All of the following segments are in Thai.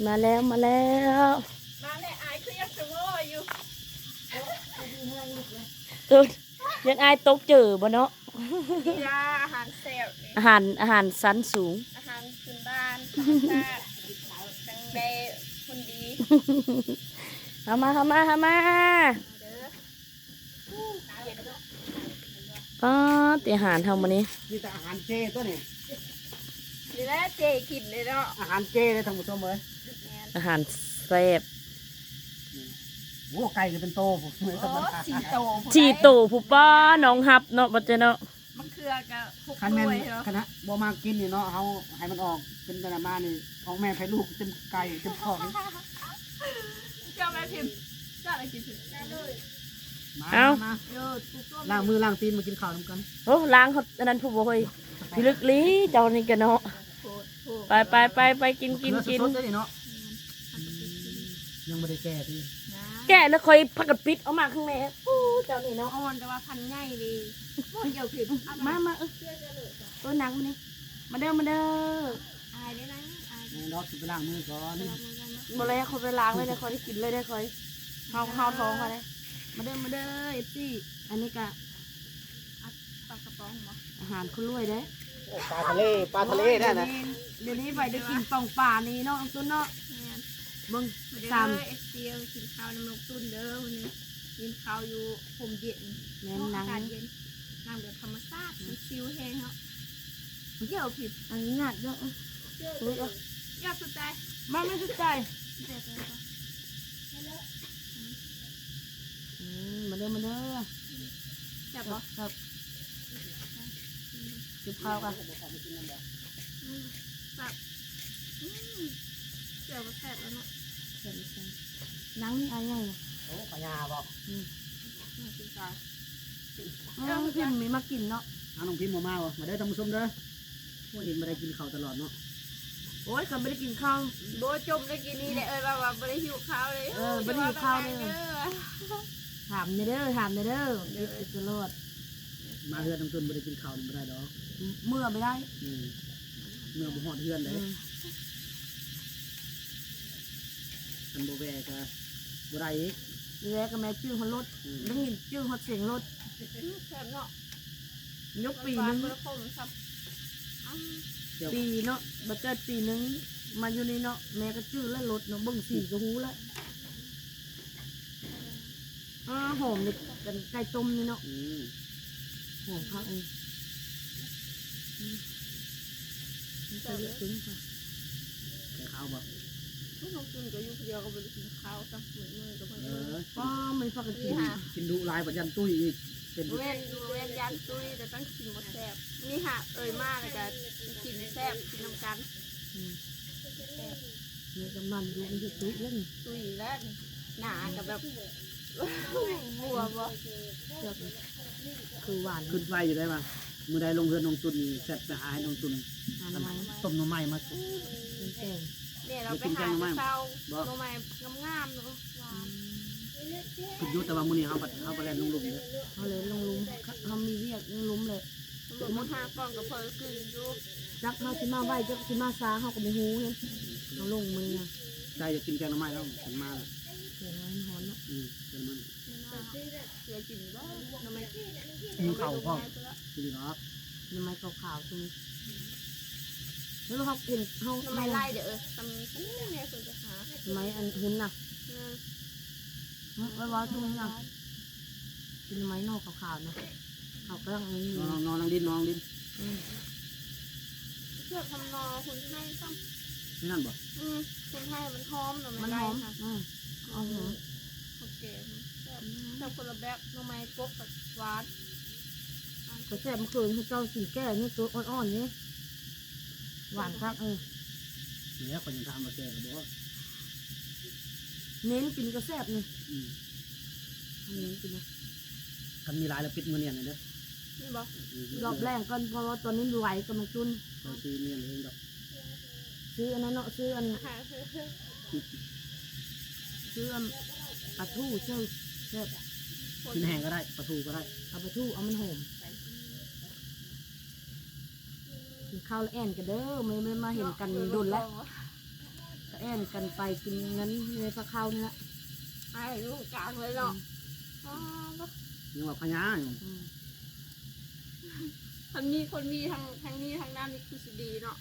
มาแล้วมาแล้วมาเลยอายคือยังจะโง่อยู่ตื่นยังอายตกเจอบ่เนาะยาอาหารเซลล์ อาหารชั้นสูง อาหารพื้นบ้านธรรมชาติจังเดคนดี เข้ามาเด้ออ๋อตีอาหารทำมานี้ มีแต่อาหารเจตัวนี้ นี่แหละเจกินเลยเนาะ อาหารเจเลยท่านผู้ชมเลย อาหารแซ่บ โอ้ไก่จะเป็นโตผมไม่ โอ้ ธรรมดา สีโต จีโตผู้ป้าน้องฮับเนาะบัดเจเนาะ มะเขือกับพุก คันแม่น ด้วยเหรอ คณะบ่มากินนี่เนาะเขาให้มันออกเป็นแต่ละมานี่ออกแม่ให้ลูกเต็มไก่เต็มท้อง เจ้าแม่พิมพ์เจ้าอะไรกินถึง มาล้างมือล้างตีนมากินข้าวน้ำกัน โอ้ล้างเขาอันนั้นผู้บ่เคยพิลึกลี้เจ้านี่กันเนาะ โคตรโคตร ไปกิน เกลือสดๆเลยเนาะยังไม่ได้แก่ที่ นะ แกะแล้วค่อยพักกันปิดเอามาข้างในอู้เจ้านี่เนาะ อ่อนแต่ว่าพันง่ายดีเกี่ยวผิด มาตัวหนังมันนี่มาเด้ออายได้ไหมอาย เนาะสิไปล้างมือก่อน บ่เลยคนไปล้างเลยได้ค่อยได้กินเลยได้ค่อยเฮาท้องมาเลยมาเด้อเอฟซีอันนี้ก็ ปลากระป๋องหรอ อาหารคนรวยเด้ ปลาทะเลได้นะ เดี๋ยวนี้ไปได้กินป่องป่านี่เนาะตุ้นเนาะเบิ่ง เด้ สาม อเอฟซีกินข้าวน้ำนกตุ้นเด้อวันนี้กินข้าวอยู่ผมเย็น แม่นหนั อาง กาศเย็นนั่งแบบธรรมชาติชิวแห้งเนาะเกี่ยวผิด อันนี้งัดเนาะ ยอดสุดใจ มาไม่สุดใจมาเด้อ แบบว่า ครับกินข้าวกัน แบบเกี่ยวกับแพทย์แล้วเนาะ หนังนี่อะไรไง โอ้ปลายาบอก น่าสนใจ พิมมีมากินเนาะ น้องพิมพ์มาบ่มาได้ท่านผู้ชมเด้อพวกเห็นมาได้กินข้าวตลอดเนาะ โอ้ยก็ไม่ได้กินข้าว โบจมได้กินนี่แหละว่าไม่ได้หิวข้าวเลย ถามเด้อเดี๋ยวจะรอด มาเฮือนน้องตุนมาได้กินข้าวนี่ไม่ได้ดอก เมื่อไม่ได้ เมื่อบ่ฮอดเฮือนเลยอันโบแวก็บ่ได้อีก แล้วก็แม่จื้อฮอรถได้ยินจื้อฮอเสียงรถ แซ่บเนาะ ยกปีนึง คมสับ ปีเนาะบัดเกิดปีนึงมาอยู่นี่เนาะแม่ก็จื้อแล้วรถเนาะเบิ่งสีก็หูแล้วหอมเลยกันไก่ต้มนี่เนาะหอมพักเองใส่เยอะถึงค่ะ แก่ข้าวบ่ น้องตุนก็อยู่คนเดียวก็ไปกินข้าวสักเหมือนเมื่อก็ไม่ ก็ไม่พักกันกิน กินดุลายปัจจันตุ้ยอีกเป็น เว้นยันตุ้ยแต่ต้องกินหมดแซ่บนี่ฮะมากเลยจะกินแซ่บกินน้ำกัน เนี่ยกำนันดูมันจะตุ้ยเล่น ตุ้ยแล้วหนากับแบบบัวบ่ คือหวาน ขึ้นไฟอยู่ได้ป่ะมือใดลงเฮือนน้องตุนเสร็จไปหาให้น้องตุน หาหน่อไม้ ต้มหน่อไม้มา เป็นแกง เนี่ยเราไปหาเช้าโนไม้งามๆเนาะ คุณยุทธแต่ว่ามื้อนี้เขาไปแล่นลงหลุมเลย เขาเลยลงลุมเขามีเรียกลุมเลย สมมติหากล้องกับเพลคืออยู่ จักเขาสิมาไหวจักสิมาซาเขาก็ไม่ฮู้เห็นเขาลงมือนะ ใจจะกินแกงหน่อไม้แล้วฉันมาแล้ว เสียน้อยหอนเนาะ เป็นมัน เสือกินบ้างโนไม้ กินข้าวพ่อกินหรอก ทำไมขาวๆตรงนี้แล้วเขากินเขา โนไม้ไล่เด้อทำเนี่ยคุณจะหา ทำไมอันหุ่นน่ะไว้ตรงนี้น่ะกินทำไมนอกขาวๆนะขาวกลางนี้ นอนนั่งดินนอนดิน เชือกทำนอคุณให้ต้อง นี่นั่นบ่ คุณให้มันหอมหน่อ มัน ไม้ ห ไล่ อม ค่ะ อ๋อ โอเคชอบคนละแบบโนไม้กบกับหวาน ก็แซ่บเมื่อคืนเขาเจ้าสีแก่นี่ตัวอ่อนๆนี่หวานครับเนี่ยคนยังทำมาแก่กับบ่ เน้นกินก็แซ่บนี่เน้นกินนะ กันมีหลายแล้วปิดมือเนี่ยเด้อ นี่บอก รอบแรกก่อนเพราะว่าตอนนี้ไหวกำลังจุน เราซื้อเนี่ยเองดอก ซื้ออันนั้นเนาะซื้ออัน หาซื้อ ซื้ออันปลาทูเชื่อแซ่บ กินแห้งก็ได้ปลาทูก็ได้ เอาปลาทูเอามันหอมกินข้าวแล้วแอนกันเด้อไม่มาเห็นกันโดนแล้วแอน บ่งกันไปกินเงินในพระเข้านี่แหละ ไอ้ลูกกลางเลยเนาะอ๋อ ยังว่าพญาอยู่ ทางนี้คนมีทางนี้ทางนั้นนี่คือสิดีเนาะ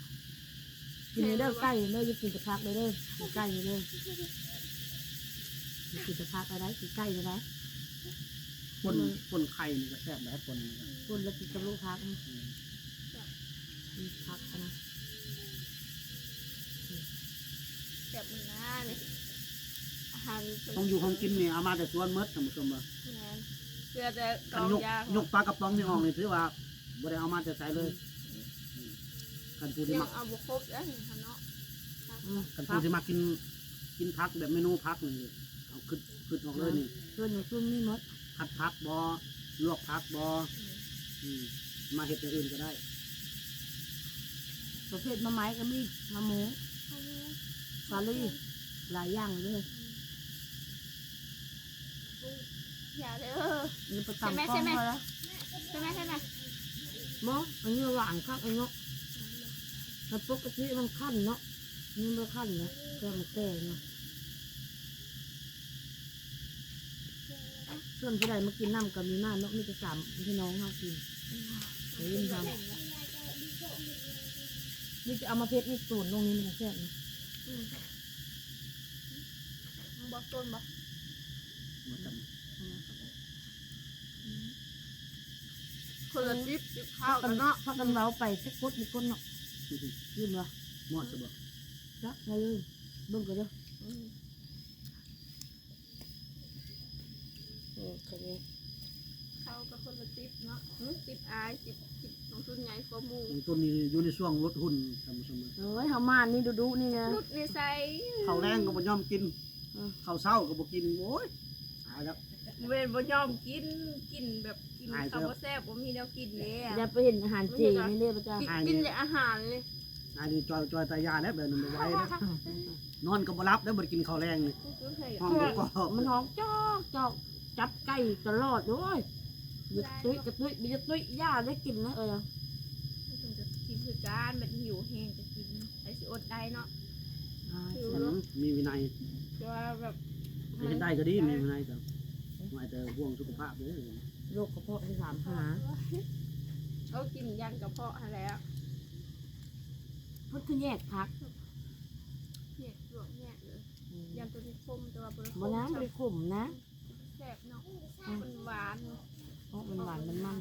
กินเด้อใกล้เด้อจะกินจะพักเลยเด้อใกล้เลยเด้อกินจะพักอะไรกินใกล้เลยนะ คนไข่นี่ก็แซ่บหลายคนนี่ก็ คนแล้วกินกับลูกพักพักนะ แบบมือหน้าเลยอาหาร ต้องอยู่ของกินนี่เอามาแต่สวนมดท่านผู้ชมว่า เพื่อจะก คั ร น อง ยก ยาย กปลากระป๋องนี่ออกนี่ถือว่าบ่ได้เอามาแต่ใส่เลยกันผู้ที่ ยัง มัก เอาบุครบแล้วเนาะ กันผู้ที่มักกินผักแบบเมนูผักนี่เอาขึ้นออกเลยนี่ ส่วนอย่างช่วงนี้มด ผัดผักบ่ลวกผักบ่มาเฮ็ดอย่างอื่นก็ได้ ประเภทมะไม้ก็มีมะหมูสาลี่หลายอย่างเลย อย่าเด้อ นี่ประจำกล้องมาแล้ว ใช่ไหม มออันนี้หวานครับอันนี้แต่ปกติมันขั้นเนาะนี่มันขั้นนะแก่มันแก่เนาะส่วนผู้ใดมากินน้ำกับมีน้าเนาะมีแต่สามพี่น้องเขากินเดี๋ยวยิ่งทำนี่จะเอามาเพชรนี่ตูนลงนี้มันจะแซ่บนะ บอกต้นบอก บ่จำ คนละจิ๊บข้าวกันเนาะ พักกันเล้าไปสักกดมีก้นเนาะยืมเหรอ หมดซะบ่ จักอะไรเลยเบิ่งกันเด้อก็เลย ข้าวกับคนละจิ๊บเนาะจิ๊บอายจิ๊บน้องตุ้นใหญ่กว่าหมู ต้นนี้อยู่ในช่วงลดหุ่นท่านผู้ชม เอ้ยเฮามานี่ดูนี่ไง รุดในใส่ ข้าวแรงก็บ่ยอมกินข้าวเช้าก็บ่กินโอ้ยตายแล้ว เวนบ่ยอมกินแบบกินข้าวบ่แซ่บบ่มีแนวกินเลย อย่าไปเห็นอาหารเจนี่เลยประจ้า กินแต่อาหารเลย อันนี้จอยตายาแล้วแบบนั้นบ่ไหวแล้วนอนก็บ่รับแล้วบ่ได้กินข้าวแรงนี่ห้องก็ มันห้องจอกจับไก่ตลอดด้วยหยุดตุ้ยกระตุ้ยมีตุ้ยย่าได้กินนะกินคือการแบบหิวแห้งจะกินไอ้สิอดได้เนาะ มีวินัย ว่าแบบ เฮ็ดได้ก็ดีมีวินัยก็หมายแต่ห่วงสุขภาพเด้อ โรคกระเพาะที่ถามหา เอากินยันกระเพาะแล้ว เพิ่นคือแยกพัก เนี่ยหลวงเนี่ยเลยยันตัวที่คมตัวบริ บ่น้ำไปขมนะ แซ่บเนาะมันหวาน เพราะมันหวานมันมัน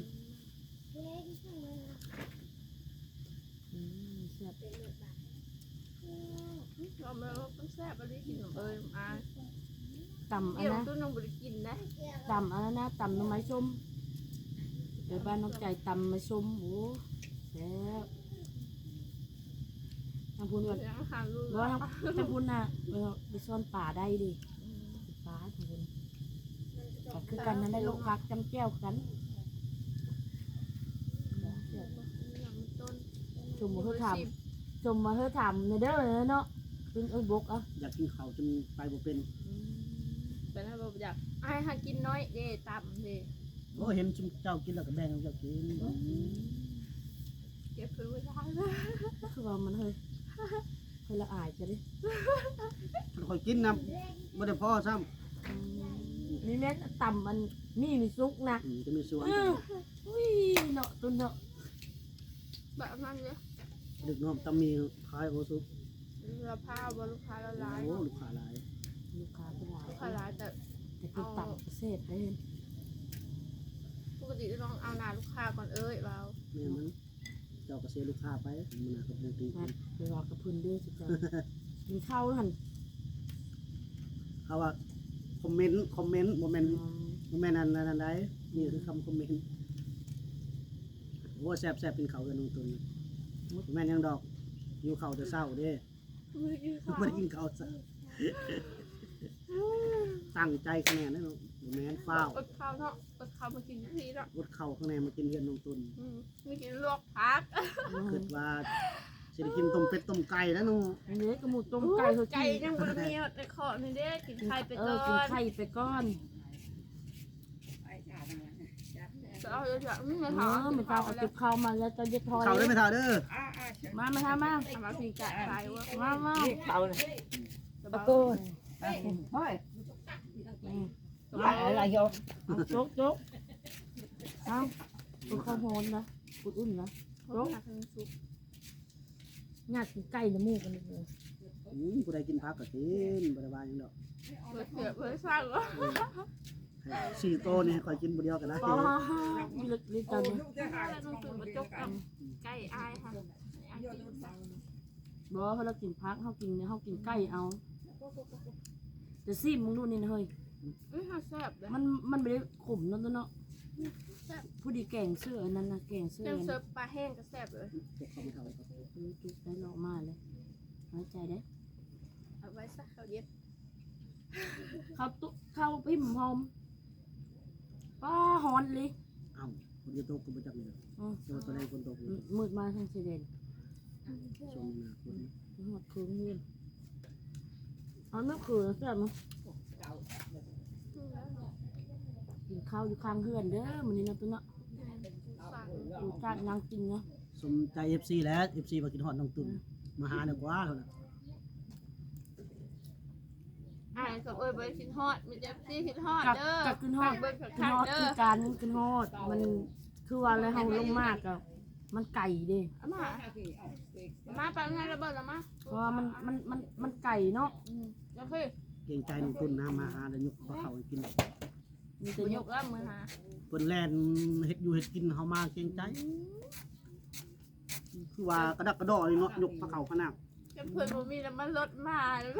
แซ่บ เราไม่รู้มันแซ่บอะไรกินหนูมา ตำอัน เดี๋ยว นะ ตัวน้องบริกินนะ ตำอันนั้นนะตำหน่อไม้ส้มเดี๋ยวบ้านน้องใจตำไม้ส้มโอ้แซ่บทางพูนก่อน อาหารรู้ ว่าทางพูนน่ะไปซ่อนป่าได้ดิป่าทางพูนก็คือกันนั้นได้ลูกพักจำแก้วกันชมมาเธอถามชมมาเธอถามในเด้อเนาะเป็นบกอ่ะ อยากกินข้าวจนไปบ่เป็น เป็นอะไรแบบอยากไอ้หากินน้อยเด้ต่ำเด้ โอ้เห็นชุมเจ้ากินแล้วก็แบ่งให้เจ้ากิน เก็บพื้นไว้ได้ คือว่ามันเฮ้ยละอายจะดิ ค่อยกินนะบ่ได้พอซ้ นี่แม่ต่ำมันนี่มีซุกนะ ำจะมีส่วน อุ้ยเนาะตุนเนาะ แบบนั้นเลย ดึกน้อมตำมีขายโอซุป เราผ้าบลูกค้าละลาย โอ้ลูกค้าหลาย ลูกค้าเป็นหลาย ลูกค้าหลายแต่ แต่คือต่ำพิเศษได้ ปกติต้องเอาหน้าลูกค้าก่อนเรา แม่มันเจ้าก็เสียลูกค้าไปมันน่ะก็บ่ตี นะไปรอกระพุนด้วยสิจ้ามีข้าวหัน เขาว่าคอมเมนต์บ่แม่นอันนั้นได้นี่คือคำคอมเมนต์โอ้แซ่บเป็นข้าวกันน้องตุนแม่นยังดอกอยู่ข้าวแต่เช้าเด้ มือยืดขา บ่ได้กินข้าวซะตั้งใจคะแนนนะน้องบ่แม่นฟ้าว อดข้าวเนาะอดข้าวมากินทีเนาะ อดข้าวข้างในมากินเฮือนน้องตุน ไม่กินลวกผัก คิดว่าสิได้กินต้มเป็ดต้มไก่แล้วน้อง อันนี้กระหมูต้มไก่เขา ไก่ยังบนเมียในคอนี่เด้กินไข่ไปก่อ กิน น ไข่ไปก้อน จะเอาจะไม่ เอ ถาม อไม่ต้องเอาติบข้าวมาแล้วจะยึดทอย ข้าวได้ไหมท่าเด้อ มาทำมา มาพิงกะไข่ว่า มาเบาเลย บา โอ้ย เฮ้ย อะไรโยโจ๊กโจ๊กเอ้ากูข้าวโพดนะกูอุ่นนะ โรคหักเป็นซุป ญาติกินไก่น้ำมูกกันเลย ผู้ใดกินผักก็กินบ่ได้ว่าหยังดอก เปิดเสือเปิดสร้างวะ สี่โตนี่คอยกินบ่เดียวกันนะ ป้าลึกลึกจัง แล้วต้องตื่นมาจกกับไก่อายค่ะอายกิน บอกว่าเรากินพักเขากินเขากินไก่เอาแต่ซิมึงดูนี่นะเฮ้ย แซ่บเลย มันไม่ได้ขมนั่นตัวเนาะผู้ดีแกงเสื้ออันนั้นนะแกงเสื้อ เต็ม อัน เสิ นั้ ร์ฟปลาแห้งก็แซ่บเลย เขาไม่เท่าครับ จุกได้หลอกมาเลยน้อยใจได้ เอาไว้สักเขาเย็ด ข้าวพิมพ์หอมป้าหอนเลย เอ้าคนจะตกก็บ่จักเลยตัวใดคนตกอยู่ มืดมาทางเสด็จ ชมนะคน หอดคืนเงินเอาไม่คือแซ่บมั้งกินข้าวอยู่ข้างเพื่อนเด้อมันนี่นะตัวเนาะดูจานยังกินเนาะ สมใจ FC แล้ว FC มากินฮอดน้องตุ่นมาหาดีกว่าเท่านั้น อ่านกับไปคิดฮอดมีเจ็บซี่คิดฮอด กับ เด้อ กับกินฮอด เบิ้ล กิน ข้าง ฮอด เด้ คือ อการนึงกินฮอดมันคือว่าอะไรเฮาลงมากอะมันไก่เด้ มาไปไงระเบิดละมา เพราะว่ามันไก่เนาะ ก็คือ เกรงใจน้องตุ่นนะมาหาแล้วยกพระเขาให้กิน มี ตั แต่ วย ย ก ก แล้วมือหา เพิ่นแล่นเฮ็ดอยู่เฮ็ดกินเฮามาเกรงใจคือว่ากระดักกระดอเลยเนาะยกพระเขาพนัก จะเพื่อนผมมีแล้วมันลดมาเลย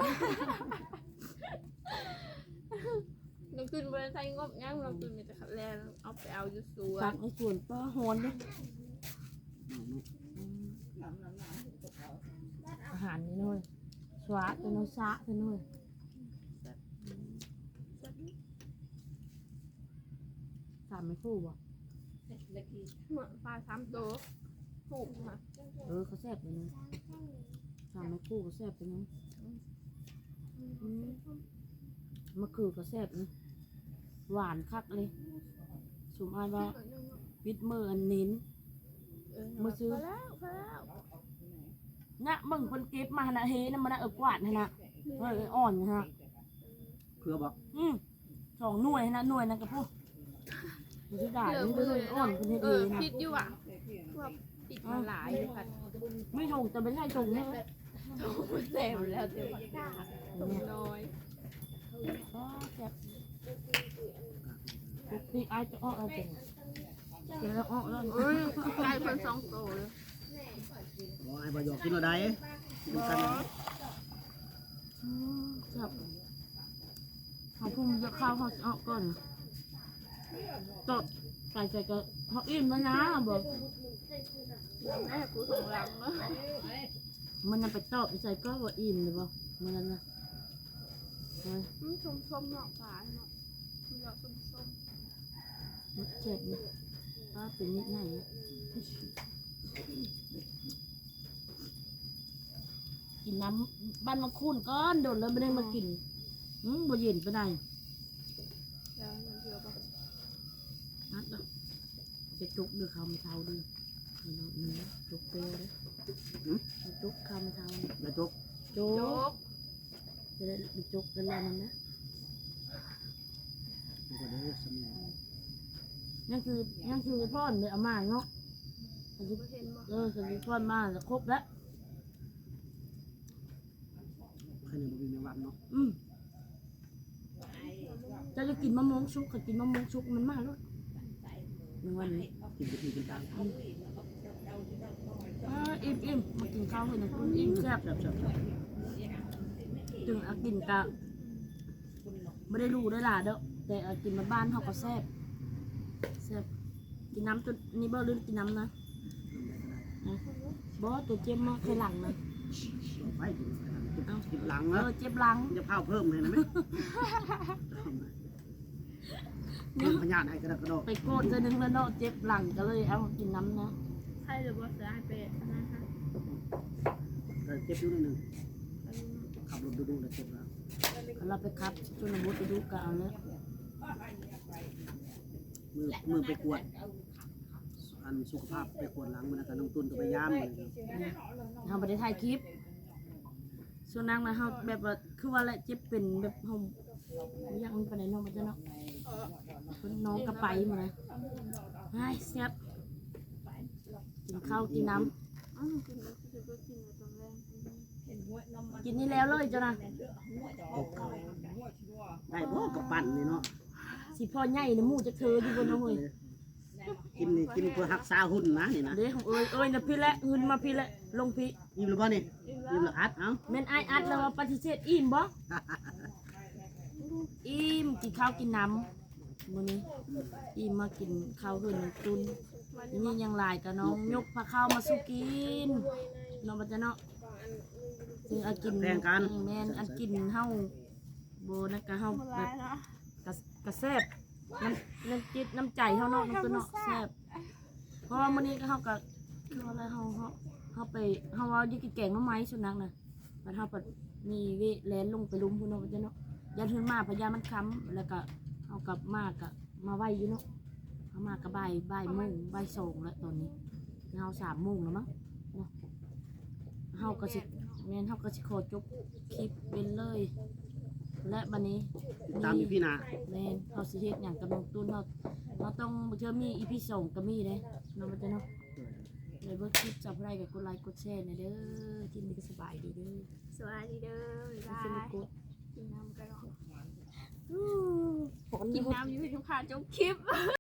น้องตุนบริษัทงบยังน้องตุนมีแต่ขัดแรงเอาไปเอาอยู่สว ตั น กในส่วนป้าฮอนเด้อาหารนี่น้อยสวะตัวน้อยซะตัวน้อยสามไม่คู่บ่ เหมือนปลาสามตัวถูกค่ะ เขาแซ่บเลยนะสามไม่คู่ก็แซ่บไปนะมะเขือก็แซ่บนะหวานคักเลยสมอายว่าปิดมืออันนิ้น มาซื้อ พอแล้วพอแล้ว นะมึงคนเก็บมานะเฮนะมันนะกวาดนะอ่อนนะฮะ เพื่อบอก 2 หน่วยนะหน่วยนะกับพวกมันจะด่ามันก็เลยอ่อนเป็นเฮด เอ เฮ อ นะ ผิดอยู่อ่ะว่าผิดมาหลายอยู่ค่ะ ไม่ถงแต่ไม่ใช่ถงนะ เต็มแล้วเต็มกล้าตรงน้อย ก็แซ่บปกติไอจะอ้ออะไรเดี๋ยวอ้อแล้ว เอ้ยไก่คน2 ตัวเลย บอกไอ้บ่ยอกกินเอาได้กินกัน ครับเขาพุ่งจะข้าวเขาเอาก่อนตดใส่ก็เขาอิ่มแล้วนะบอก แม่กูของหลังเนาะ มันนำไปตอบใส่ก็ว่าอิ่มหรือเปล่ามันนั่นนะ ชมเนาะฝาเนาะเนาะส้ม มันเจ็บนะป้าเป็นนิดหน่อยกินน้ำบ้านมาคุ้นก้อนโดดแล้วไม่ได้มากินบ่เย็นไปได้ ๆแล้วมันเยอะปะ นัดเนาะจะจุกด้วยข้าวมะเทาด้วยเนื้อจุกเปรี้ยวเลยจุกข้าวมะเทา แล้วจก จุ ย ก ก จะได้จุกกันแล้วนั่นนะ มันก็เด้อสมัย นั่นคือพ่อนเลยเอามาเนาะ เห็นบ่ คือพ่อนมาแล้วครบแล้ว ใครเนี่ยบ่มีแมงวันเนาะ จะกินมะม่วงชุกกับกินมะม่วงชุกมันมากแล้วในวันนี้ กินไปกินตาม อิ่มมากินข้าวเลยนะคุณอิ่มแซ่บ แซ่บ จึงเอากินกะไม่ได้รู้ได้ล่ะเด้อแต่เอากินมาบ้านเขาก็แซ่บกินน้ำตัวนี้บ่ลืมกินน้ำนะบ่ตัวเจ็บมากเคยหลังนะ ๆไปกินหลังนะ เจ็บหลัง จะเผาเพิ่มเลยนะไหมพญาไอ้กระดักกระดอก ไปโกดจะนึงแล้วเนาะเจ็บหลังก็เลยเอากินน้ำนะ ใช่หรือว่าเสือให้เป็ดนะคะ เจ็บอยู่นิดนึงขับรถดูแล้วเจ็บแล้ว เราไปครับชนบทไปดูกะเอาแล้ว มือไปกวดอันสุขภาพไปกวดหลังมันก็น้องตุนก็พยายามเลย ทำไปได้ถ่ายคลิป ส่วนนางนะเฮาแบบว่าคือว่าแหละเจ็บเป็นแบบเฮาอยากมันไปไหนเนาะมันจะเนาะเพิ่นน้องก็ไปหมดเลยไอ้แซ่บกินข้าวกินน้ำ กินแล้วก็กินแล้วตอนแรก กินนี่แล้วเลยจ้ะนะ ได้บ่กับปั่นนี่เนาะ สิพ่อใหญ่ในหมู่จะเธออยู่บนน้องเอ้ย กินนี่กินเพื่อรักษาหุ่นนะนี่นะ เด้ของเอ้ยนะพี่และเงินมาพี่และลงพี่ อิ่มหรือบ่นี่อิ่มแล้วอัดเอ้า แม่นอ้ายอัดแล้วว่าปฏิเสธอิ่มบ่อิ่มกินข้าวกินน้ำมื้อนี้อิ่มมากินข้าวเฮือนน้องตุนนี่ยังหลายกับน้องยกผ้าข้าวมาสู้กินเนาะบ่จะเนาะซึ่งอากินแม่นอันกินเฮาบ่นั่นก็เฮา หมด แบ แล้ บ วเนาะ กระแซบน้ำจิตน้ำใจเฮาเนาะน้ำตัวเนาะแซบเพราะว่ามื้อนี้ก็เฮาก็คือว่าอะไรเฮาไปเฮาว่าอยู่กินแกงหน่อไม้สุนัขน่ะมันเฮาปัดมีเวแลนลงไปลุมพุ่นเนาะว่าจะเนาะยันเฮือนมาพญามันค้ำแล้วก็เฮากลับมาก็มาไว้อยู่เนาะเฮามาก็บ่ายโมงบ่ายสองแล้วตอนนี้เฮา3 โมงแล้วมั้งเนาะเฮาก็สิแม่นเฮาก็สิขอจบคลิปเป็นเลย และบัดนี้ ติดตามอีพี่นา แม่นเขาสิเฮ็ดหยังกับน้องตุ้นเราต้องเชื่อมี EP 2ก็มีเด้น้องมันจะเนาะเลยเบิ่งคลิปจับไรกับกดไลค์กดแชร์หน่อยเด้อที่นี่ก็สบายดีเด้อ สวัสดีเด้อบ๊าย สนุ บาก ย กด กินน้ำกันเนาะ อู้ กินน้ำอยู่ที่ทุกขาจบคลิป